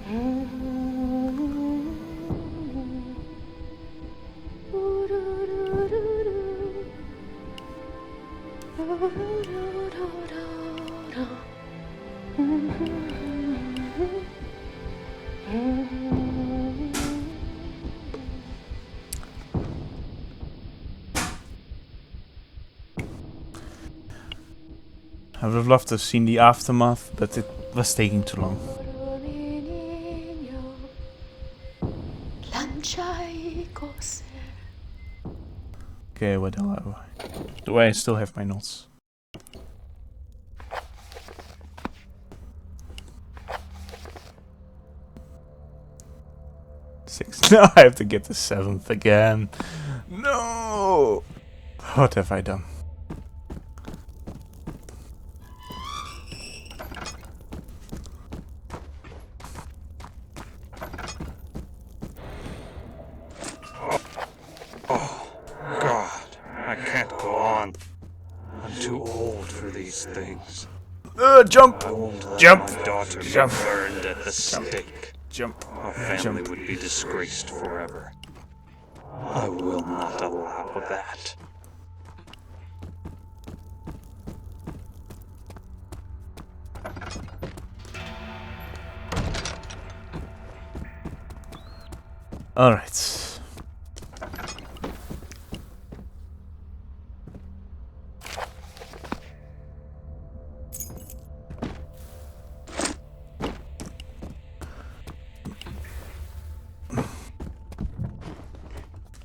I would have loved to have seen the aftermath, but it was taking too long. Okay, what the hell do I still have my notes? Six. Now I have to get the 7th again. No! What have I done? Things. Jump! Jump! My daughter Jump! Burned at the stake. Jump! Our family would be disgraced forever. I will not allow that. All right.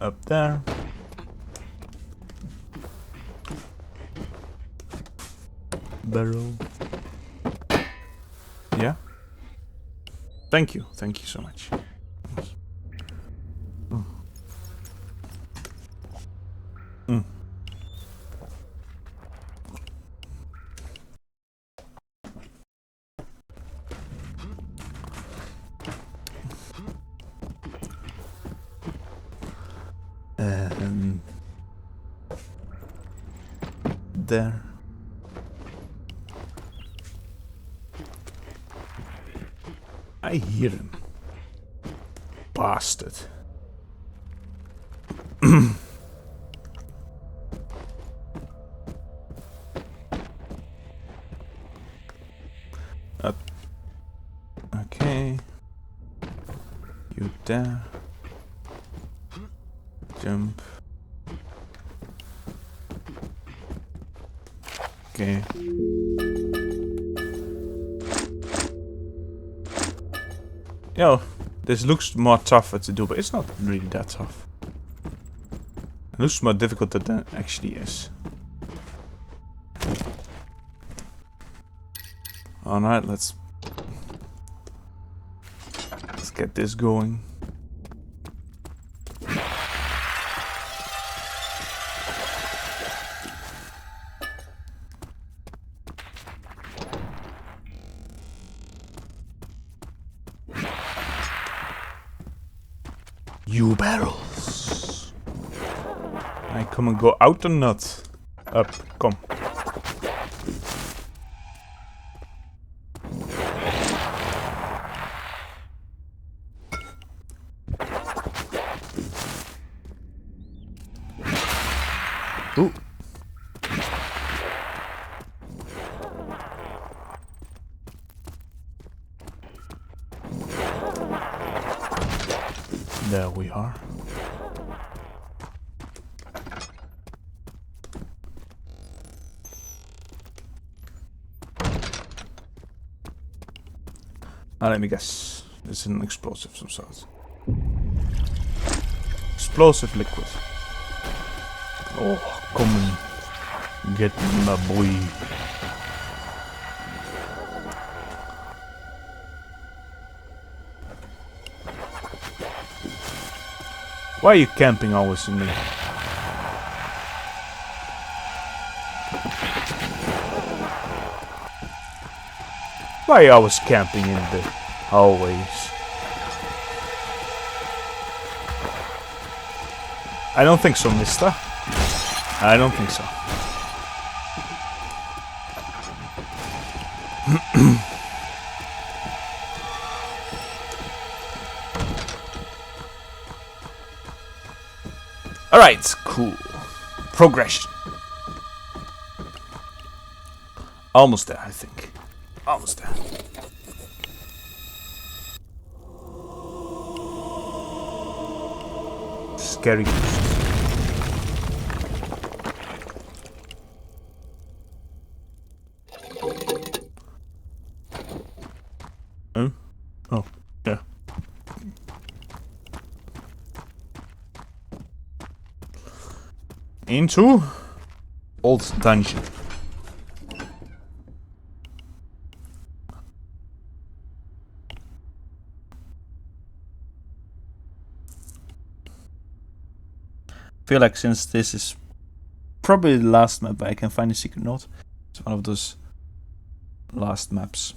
Up there. Barrel. Yeah. Thank you so much. There. I hear him. Bastard. Okay. You there. Jump. Okay. Yo, this looks more tougher to do, but it's not really that tough. It looks more difficult than it actually is. Alright, let's get this going. You barrels. I come and go out or not? Up, come. Ooh. There we are. Now let me guess. It's an explosive of some sort. Explosive liquid. Oh, come on. Get me, my boy. Why are you camping always in there? Why are you always camping in the hallways? I don't think so, mister. I don't think so. Alright, cool. Progression. Almost there, I think. Almost there. Scary ghosts. Oh, yeah. Into old dungeon. Feel like since this is probably the last map where I can find a secret note, it's one of those last maps.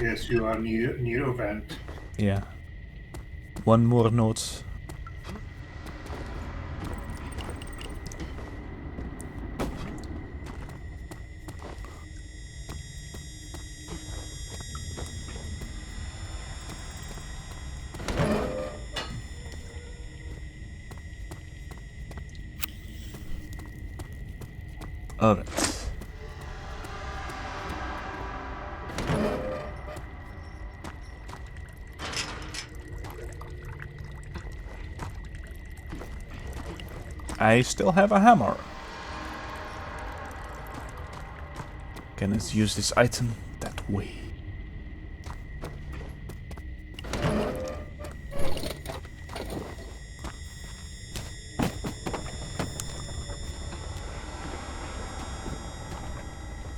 Yes, you are near event. Yeah. One more note. Alright. I still have a hammer. Okay, let's use this item that way.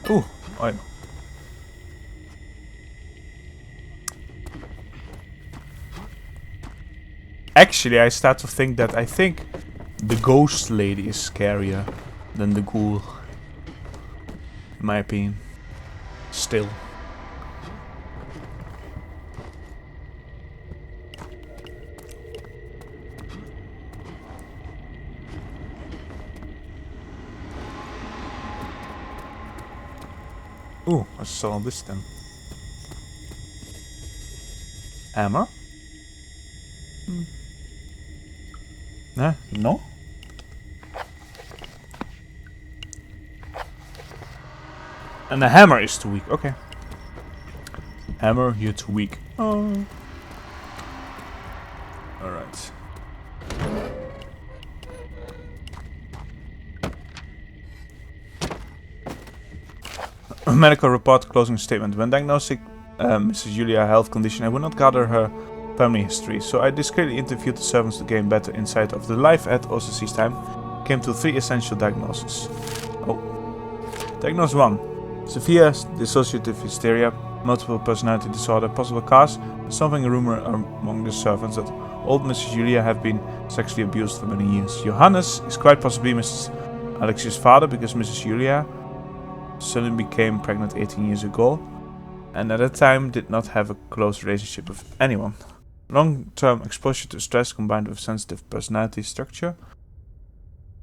Ooh, I know. Actually, I start to think that the ghost lady is scarier than the ghoul. In my opinion. Still. Ooh, I saw this then. Hammer? Nah, no? And the hammer is too weak, okay. Hammer, you're too weak. Oh. Alright. Medical report, closing statement. When diagnosing Mrs. Julia's health condition, I would not gather her family history, so I discreetly interviewed the servants to gain better insight of the life at OCC's time. Came to 3 essential diagnoses. Oh. Diagnosis 1. Severe dissociative hysteria, multiple personality disorder, possible cause. There's something a rumor among the servants that old Mrs. Julia have been sexually abused for many years. Johannes is quite possibly Mrs. Alexia's father because Mrs. Julia suddenly became pregnant 18 years ago and at that time did not have a close relationship with anyone. Long-term exposure to stress combined with sensitive personality structure,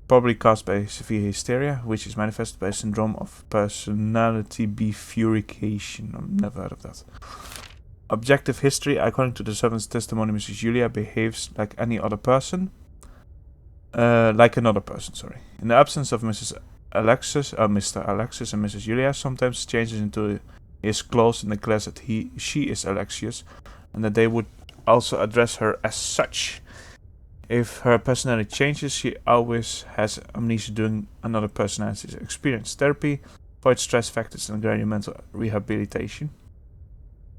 probably caused by severe hysteria, which is manifested by a syndrome of personality bifurcation. I've never heard of that. Objective history. According to the servant's testimony, Mrs. Julia behaves like any other person. Like another person, sorry. In the absence of Mr. Alexis and Mrs. Julia, sometimes changes into his clothes and declares that she is Alexius, and that they would also address her as such. If her personality changes, she always has amnesia during another personality's experience. Therapy avoids stress factors and gradual mental rehabilitation,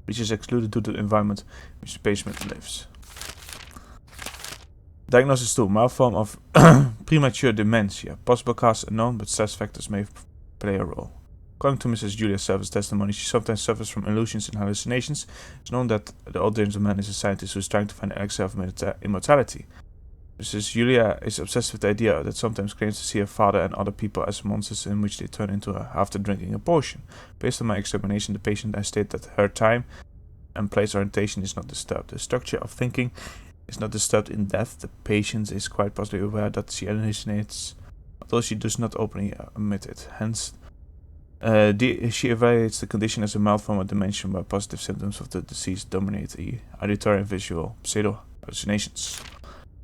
which is excluded due to the environment in which the patient lives. Diagnosis 2. Mild form of premature dementia. Possible cause unknown, but stress factors may play a role. According to Mrs. Julia's service testimony, she sometimes suffers from illusions and hallucinations. It's known that the old gentleman is a scientist who is trying to find an elixir of immortality. Mrs. Julia is obsessed with the idea that sometimes claims to see her father and other people as monsters in which they turn into her after drinking a potion. Based on my examination, the patient I state that her time and place orientation is not disturbed. The structure of thinking is not disturbed in death. The patient is quite possibly aware that she hallucinates, although she does not openly admit it. Hence, She evaluates the condition as a mild form of dementia where positive symptoms of the disease dominate the auditory and visual pseudo-hallucinations.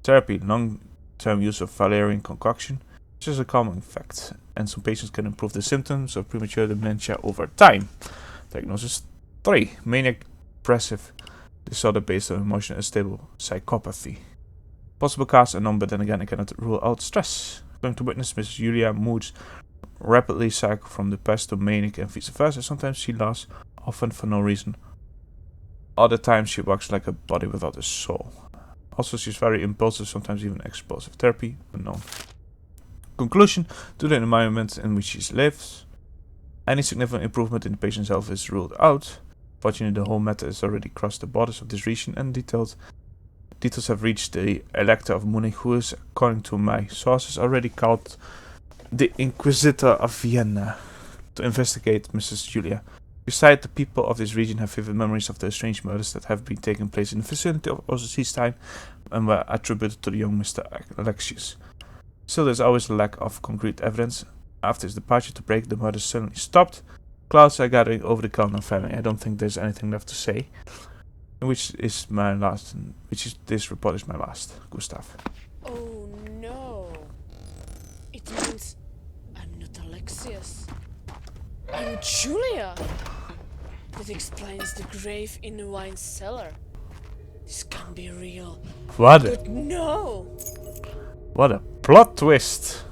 Therapy, long-term use of Valerian concoction, which is a common fact, and some patients can improve the symptoms of premature dementia over time. Diagnosis 3. Manic depressive disorder based on emotional unstable psychopathy. Possible cause unknown, but then again I cannot rule out stress. Going to witness Mrs. Julia moods rapidly cycle from depressed to manic and vice versa. Sometimes she laughs, often for no reason. Other times she walks like a body without a soul. Also she's very impulsive, sometimes even explosive. Therapy unknown. Conclusion: due to the environment in which she lives, any significant improvement in the patient's health is ruled out. Fortunately, the whole matter has already crossed the borders of this region, and details have reached the Elector of Munich, who is, according to my sources, already called the Inquisitor of Vienna to investigate Mrs. Julia. Besides, the people of this region have vivid memories of the strange murders that have been taking place in the vicinity of OCC's time and were attributed to the young Mr. Alexius. Still, there's always a lack of concrete evidence. After his departure to break, the murders suddenly stopped. Clouds are gathering over the Kellner family. I don't think there's anything left to say. This report is my last. Gustav. Oh no. It means I'm not Alexius. I'm Julia. That explains the grave in the wine cellar. This can't be real. But no. What a plot twist.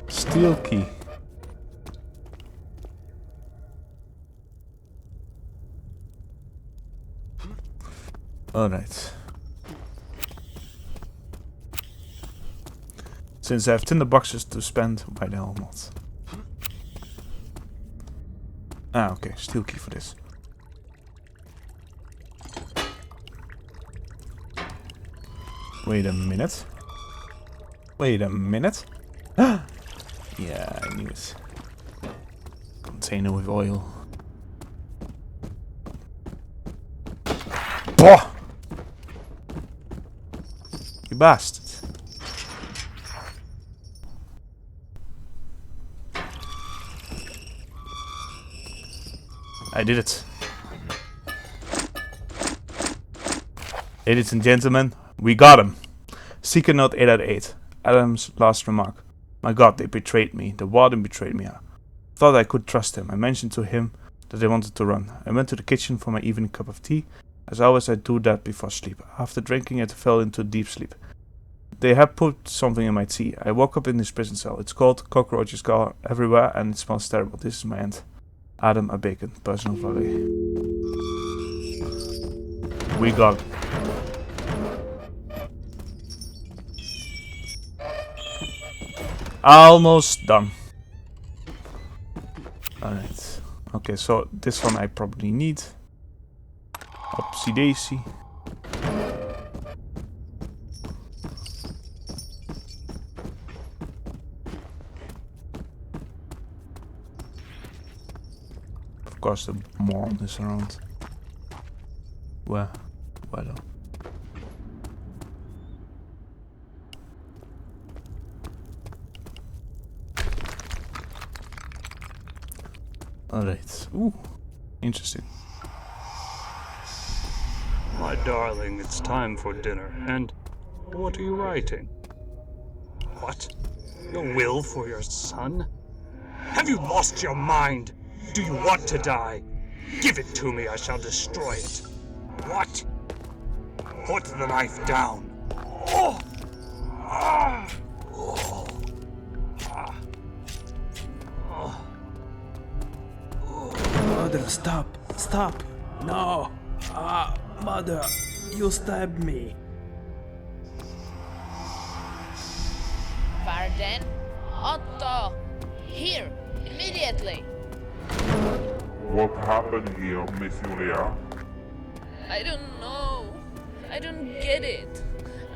Steel key. Alright. Since I have tinder boxes to spend, why the hell not? Ah, okay, steel key for this. Wait a minute. Yeah, I knew it. Container with oil. Boah! You bastard. I did it. Ladies and gentlemen, we got him. Secret note 8 out of 8. Adam's last remark. My god, they betrayed me. The warden betrayed me. I thought I could trust him. I mentioned to him that I wanted to run. I went to the kitchen for my evening cup of tea. As always, I do that before sleep. After drinking it, I fell into deep sleep. They had put something in my tea. I woke up in this prison cell. It's cold, cockroaches go everywhere, and it smells terrible. This is my end. Adam A. Bacon, personal valet. We got it. Almost done. Alright. Okay, so this one I probably need. Upsy daisy. Of course the moron is around. Where? Where though? Alright. Ooh. Interesting. My darling, it's time for dinner. And what are you writing? What? Your will for your son? Have you lost your mind? Do you want to die? Give it to me, I shall destroy it. What? Put the knife down. Oh! Ah! Oh! Ah! Oh! Mother, stop! Stop! No! Mother, you stabbed me. Varden? Otto! Here! Immediately! What happened here, Miss Julia? I don't know. I don't get it.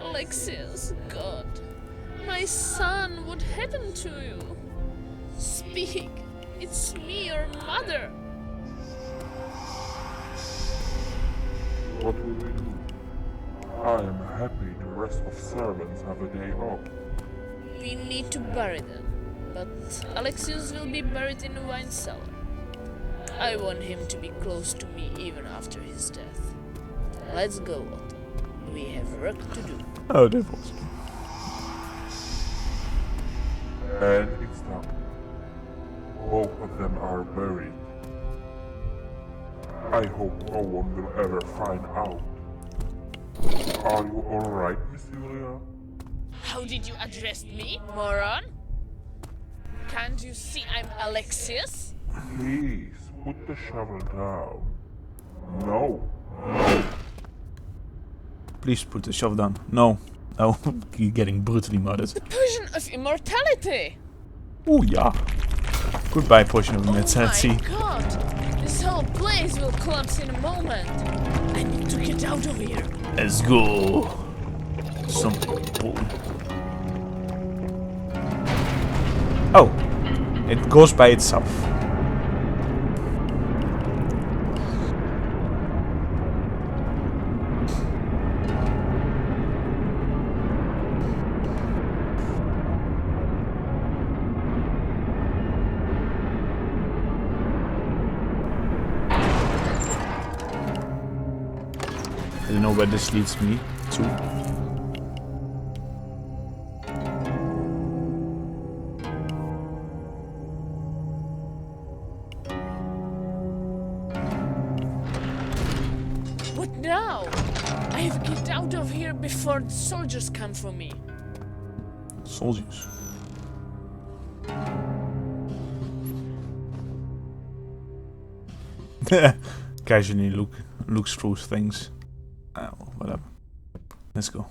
Alexius, God. My son, what happened to you? Speak. It's me, your mother. What will we do? I am happy the rest of servants have a day off. We need to bury them. but Alexius will be buried in a wine cellar. I want him to be close to me even after his death. Let's go, Otto. We have work to do. Oh, that was. And it's done. Both of them are buried. I hope no one will ever find out. Are you alright, Miss Julia? How did you address me, moron? Can't you see I'm Alexius? Please, put the shovel down. No. Please put the shovel down. No. Oh, you're getting brutally murdered. The potion of immortality! Oh yeah. Goodbye, potion of Oh immortality. my god! This whole place will collapse in a moment. I need to get out of here. Let's go. Oh, it goes by itself. I don't know where this leads me to. What now? I have to get out of here before the soldiers come for me. Soldiers. Casually looks through things. Oh, whatever. Let's go.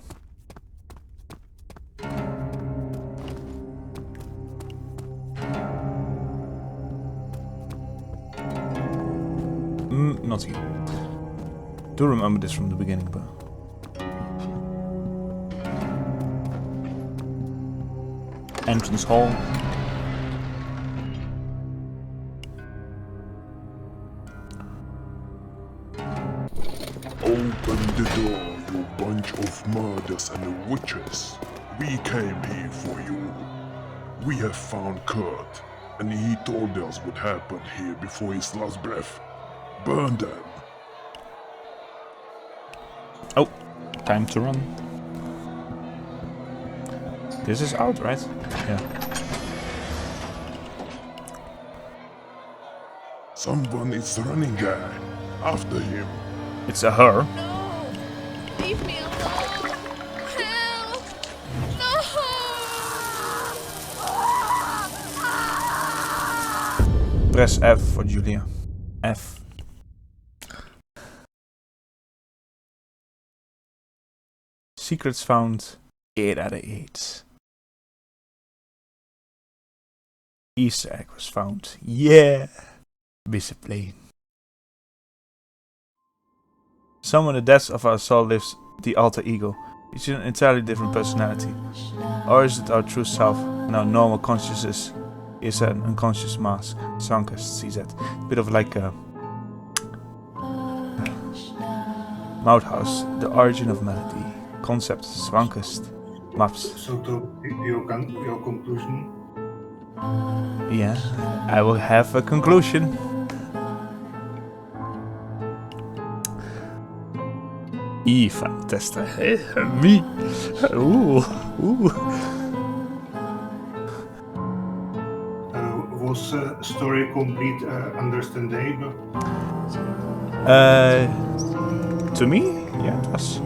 Not here. Do remember this from the beginning, but entrance hall. Open the door, you bunch of murders and witches. We came here for you. We have found Kurt, and he told us what happened here before his last breath. Burn them. Oh, time to run. This is out, right? Yeah. Someone is running, guy. After him. It's a her. No! Leave me alone! Help! No! Press F for Julia. F. Secrets found. 8 out of 8. Easter egg was found. Yeah! Bishop Lane. Some of the deaths of our soul lives the alter ego. It's an entirely different personality. Or is it our true self and our normal consciousness is an unconscious mask? Swankest sees that. Bit of like a Madhouse, the origin of Malady. Concept, Swankest. Maps. So to your conclusion? Yeah, I will have a conclusion. Fantastic. Me. Ooh. Was story complete understandable? To me, yeah, it was.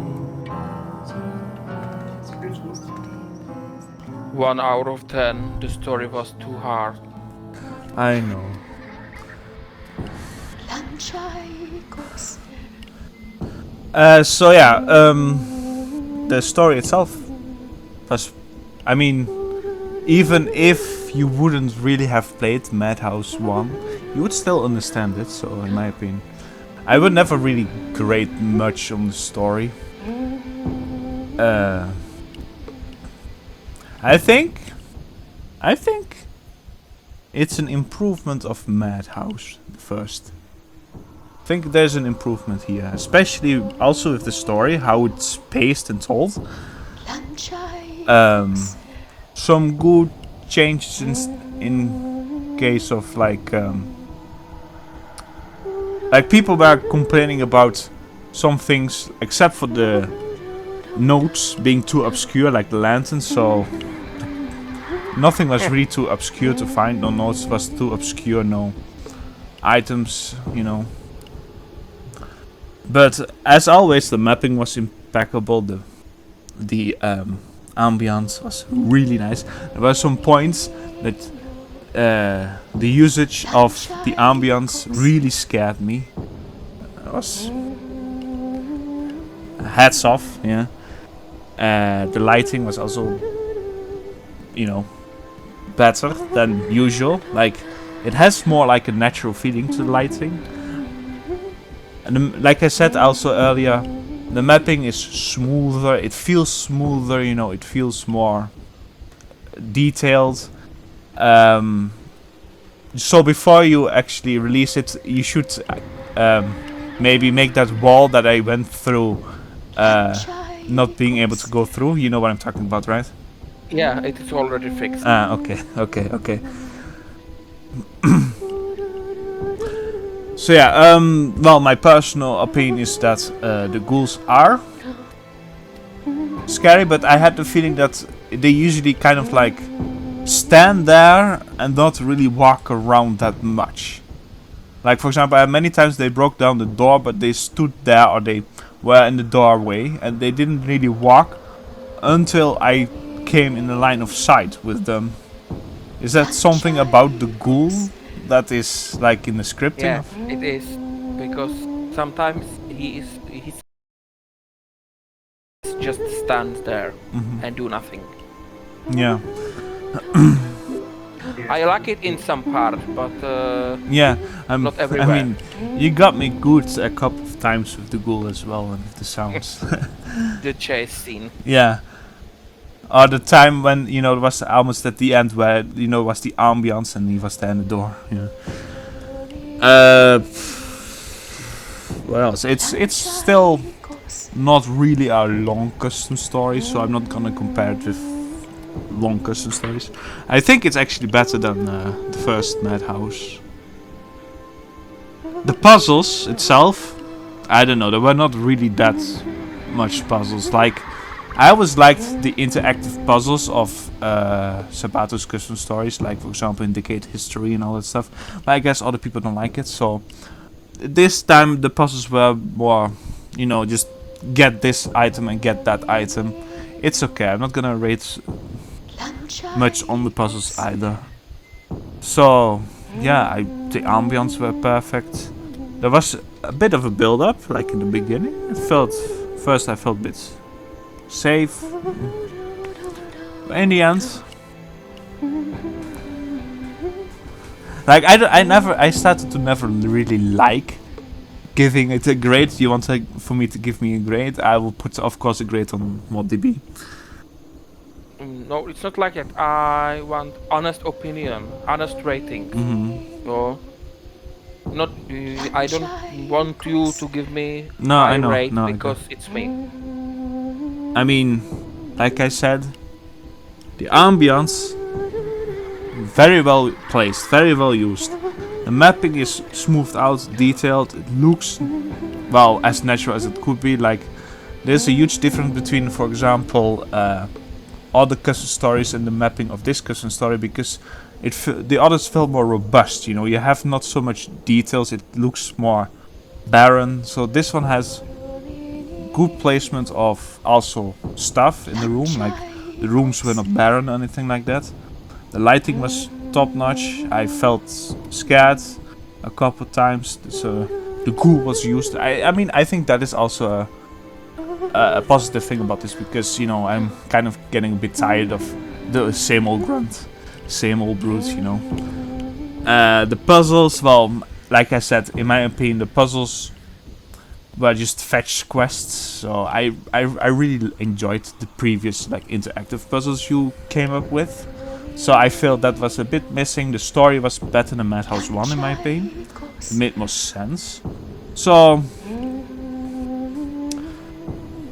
1 out of 10. The story was too hard. I know. So yeah, the story itself was, I mean, even if you wouldn't really have played Madhouse 1, you would still understand it, so in my opinion. I would never really grade much on the story. I think it's an improvement of Madhouse, the first. I think there's an improvement here, especially also with the story, how it's paced and told. Some good changes in case of like people were complaining about some things, except for the notes being too obscure, like the lanterns. So nothing was really too obscure to find. No notes was too obscure. No items, you know. But as always, the mapping was impeccable. The ambience was really nice. There were some points that the usage of the ambience really scared me. It was hats off, yeah. The lighting was also, you know, better than usual. Like, it has more like a natural feeling to the lighting. And like I said also earlier, the mapping is smoother. It feels smoother, you know. It feels more detailed. So before you actually release it, you should maybe make that wall that I went through not being able to go through. You know what I'm talking about, right? Yeah, it is already fixed. Okay. So yeah, well, my personal opinion is that the ghouls are scary, but I had the feeling that they usually kind of like stand there and not really walk around that much. Like, for example, many times they broke down the door, but they stood there or they were in the doorway and they didn't really walk until I came in the line of sight with them. Is that something about the ghoul that is like in the scripting? Yeah, it is, because sometimes he just stands there and do nothing. Yeah. I like it in some part, but yeah, not everywhere. I mean, you got me good a couple of times with the ghoul as well and with the sounds. The chase scene. Yeah. Or the time when, you know, it was almost at the end where, you know, was the ambience and he was there in the door. Yeah. What else? It's still not really a long custom story, so I'm not gonna compare it with long custom stories. I think it's actually better than the first Madhouse. The puzzles itself, I don't know, there were not really that much puzzles. Like, I always liked the interactive puzzles of Sabatu's custom stories, like for example Indicate History and all that stuff. But I guess other people don't like it, so this time the puzzles were more, you know, just get this item and get that item. It's okay, I'm not gonna rate much on the puzzles either. So yeah, the ambience were perfect. There was a bit of a build-up, like in the beginning. First I felt a bit safe. But in the end, like I started to never really like giving it a grade. You want for me to give me a grade? I will put, of course, a grade on ModDB. No, it's not like that. I want honest opinion, honest rating. So, not. I don't want you to give me I know, rate no, because it's me. I mean, like I said, the ambience very well placed, very well used. The mapping is smoothed out, detailed. It looks, well, as natural as it could be. Like, there's a huge difference between, for example, other custom stories and the mapping of this custom story, because the others felt more robust. You know, you have not so much details. It looks more barren. So this one has good placement of also stuff in the room, like the rooms were not barren or anything like that. The lighting was top notch. I felt scared a couple of times, so the ghoul was used. I mean, I think that is also a positive thing about this, because, you know, I'm kind of getting a bit tired of the same old grunt, same old brute, you know. The puzzles, well, like I said, in my opinion, the puzzles were just fetch quests. So I really enjoyed the previous like interactive puzzles you came up with. So I feel that was a bit missing. The story was better than Madhouse 1 in my opinion. It made more sense. So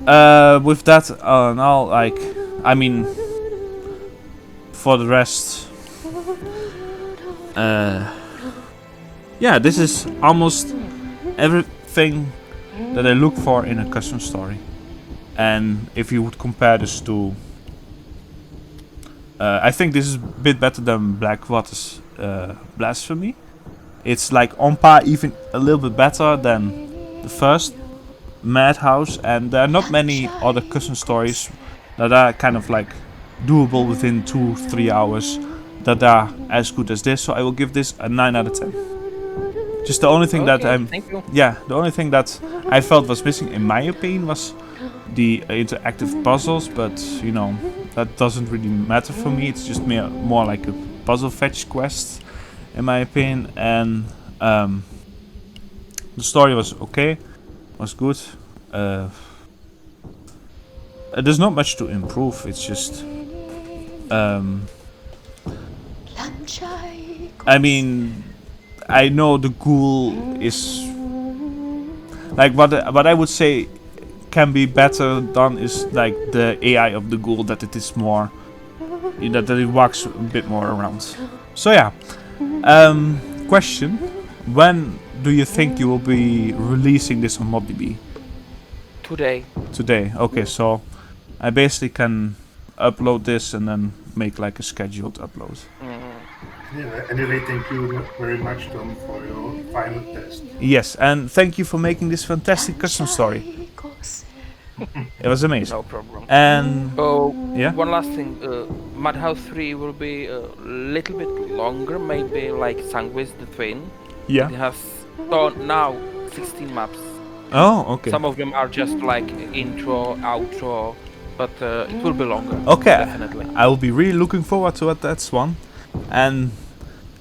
with that now, like, I mean, for the rest, yeah, this is almost everything that I look for in a custom story. And if you would compare this to, I think this is a bit better than Blackwater's Blasphemy. It's like on par, even a little bit better than the first Madhouse, and there are not many other custom stories that are kind of like doable within 2-3 hours that are as good as this. So I will give this a 9 out of 10. Just the only thing that thank you. the only thing that I felt was missing, in my opinion, was the interactive puzzles. But you know, that doesn't really matter for me. It's just more like a puzzle fetch quest, in my opinion. And the story was okay, was good. There's not much to improve. It's just, I mean, I know the ghoul is like what I would say can be better done is like the AI of the ghoul, that it is more that it walks a bit more around. So yeah, question: when do you think you will be releasing this on ModDB? Today. Okay, so I basically can upload this and then make like a scheduled upload. Yeah, anyway, thank you very much, Tom, for your final test. Yes, and thank you for making this fantastic custom story. It was amazing. No problem. And yeah, one last thing. Madhouse 3 will be a little bit longer, maybe like Swankest the Twin. yeah. It has now 16 maps. Oh, okay. Some of them are just like intro, outro, but it will be longer. Okay, Definitely. I will be really looking forward to that one, and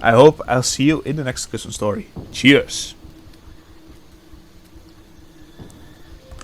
I hope I'll see you in the next custom story. Cheers.